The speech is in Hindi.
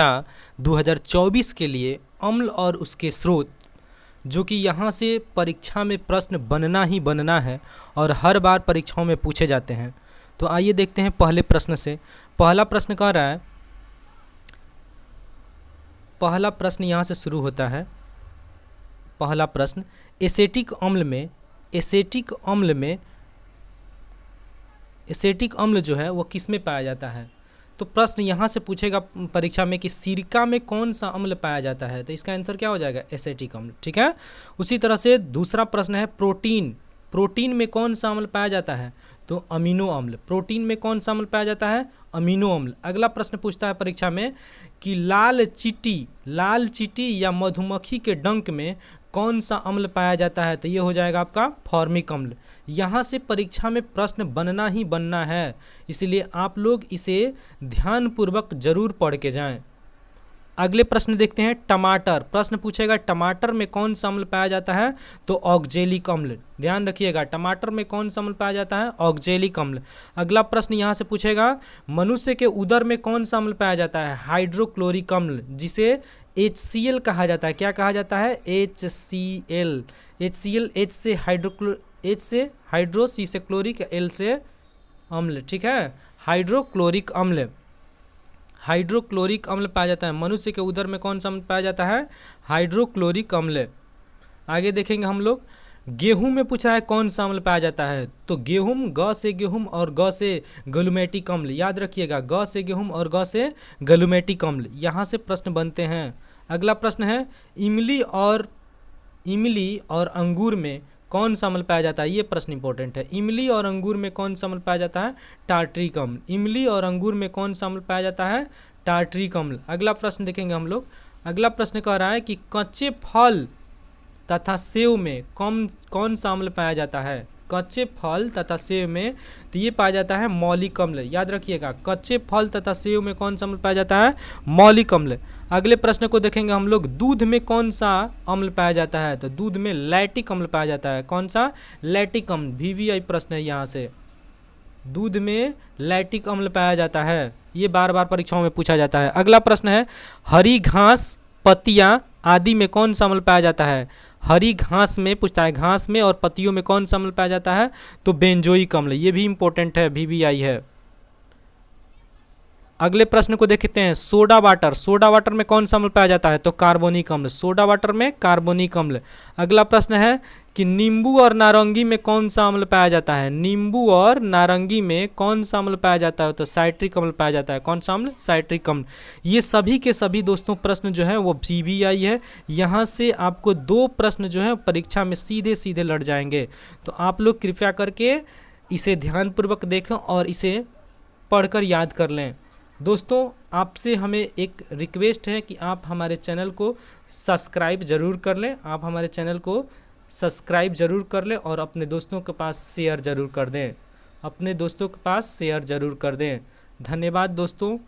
परीक्षा 2024 के लिए अम्ल और उसके स्रोत, जो कि यहाँ से परीक्षा में प्रश्न बनना ही बनना है और हर बार परीक्षाओं में पूछे जाते हैं। तो आइए देखते हैं पहले प्रश्न से। पहला प्रश्न कह रहा है, पहला प्रश्न यहाँ से शुरू होता है। पहला प्रश्न, एसेटिक अम्ल जो है वो किस में पाया जाता है। तो प्रश्न यहाँ से पूछेगा परीक्षा में कि सिरका में कौन सा अम्ल पाया जाता है, तो इसका आंसर क्या हो जाएगा, एसेटिक अम्ल। ठीक है। उसी तरह से दूसरा प्रश्न है, प्रोटीन में कौन सा अम्ल पाया जाता है, तो अमीनो अम्ल। प्रोटीन में कौन सा अम्ल पाया जाता है, अमीनो अम्ल। अगला प्रश्न पूछता है परीक्षा में कि लाल चींटी या मधुमक्खी के डंक में कौन सा अम्ल पाया जाता है, तो ये हो जाएगा आपका फॉर्मिक अम्ल। यहाँ से परीक्षा में प्रश्न बनना ही बनना है, इसलिए आप लोग इसे ध्यानपूर्वक जरूर पढ़ के जाएं। अगले प्रश्न देखते हैं, टमाटर। प्रश्न पूछेगा टमाटर में कौन सा अम्ल पाया जाता है, तो ऑक्जेलिक अम्ल। ध्यान रखिएगा, टमाटर में कौन सा अम्ल पाया जाता है, ऑक्जेलिक अम्ल। अगला प्रश्न यहाँ से पूछेगा, मनुष्य के उदर में कौन सा अम्ल पाया जाता है, हाइड्रोक्लोरिक अम्ल, जिसे HCl कहा जाता है। क्या कहा जाता है, HCl। H से हाइड्रो, C से क्लोरिक, L से अम्ल। ठीक है, हाइड्रोक्लोरिक अम्ल पाया जाता है। मनुष्य के उदर में कौन सा अम्ल पाया जाता है, हाइड्रोक्लोरिक अम्ल। आगे देखेंगे हम लोग, गेहूं में पूछ रहा है कौन सा अम्ल पाया जाता है, तो गेहूं, ग से गेहूं और ग से ग्लूमेटिक अम्ल। याद रखिएगा, ग से गेहूं और ग से ग्लूमेटिक अम्ल। यहाँ से प्रश्न बनते हैं। अगला प्रश्न है, इमली और अंगूर में कौन सा अम्ल पाया जाता है। ये प्रश्न इंपॉर्टेंट है। इमली और अंगूर में कौन सा अम्ल पाया जाता है, टार्ट्रिक अम्ल। इमली और अंगूर में कौन सा अम्ल पाया जाता है, टार्ट्रिक अम्ल। अगला प्रश्न देखेंगे हम लोग। अगला प्रश्न कह रहा है कि कच्चे फल तथा सेव में कौन सा अम्ल पाया जाता है। कच्चे फल तथा सेव में, तो ये पाया जाता है मौलिक अम्ल। याद रखिएगा, कच्चे फल तथा सेव में कौन सा अम्ल पाया जाता है, मौलिक अम्ल। अगले प्रश्न को देखेंगे हम लोग, दूध में कौन सा अम्ल पाया जाता है, तो दूध में लैक्टिक अम्ल पाया जाता है। कौन सा, लैक्टिक अम्ल। VVI प्रश्न है यहाँ से, दूध में लैक्टिक अम्ल पाया जाता है। ये बार बार परीक्षाओं में पूछा जाता है। अगला प्रश्न है, हरी घास, पत्तियां आदि में कौन सा अम्ल पाया जाता है। हरी घास में पूछता है, घास में और पत्तियों में कौन सा अम्ल पाया जाता है, तो बेंजोइक अम्ल। ये भी इंपॉर्टेंट है, VVI है। अगले प्रश्न को देखते हैं, सोडा वाटर में कौन सा अम्ल पाया जाता है, तो कार्बोनिक अम्ल। सोडा वाटर में कार्बोनिक अम्ल। अगला प्रश्न है कि नींबू और नारंगी में कौन सा अम्ल पाया जाता है। नींबू और नारंगी में कौन सा अम्ल पाया जाता है, तो साइट्रिक अम्ल पाया जाता है। कौन सा अम्ल, साइट्रिक अम्ल। ये सभी के सभी दोस्तों प्रश्न जो है वो VVI है। यहाँ से आपको 2 प्रश्न जो है परीक्षा में सीधे लड़ जाएंगे। तो आप लोग कृपया करके इसे ध्यानपूर्वक देखें और इसे पढ़कर याद कर लें। दोस्तों, आपसे हमें एक रिक्वेस्ट है कि आप हमारे चैनल को सब्सक्राइब ज़रूर कर लें। आप हमारे चैनल को सब्सक्राइब ज़रूर कर लें और अपने दोस्तों के पास शेयर ज़रूर कर दें। धन्यवाद दोस्तों।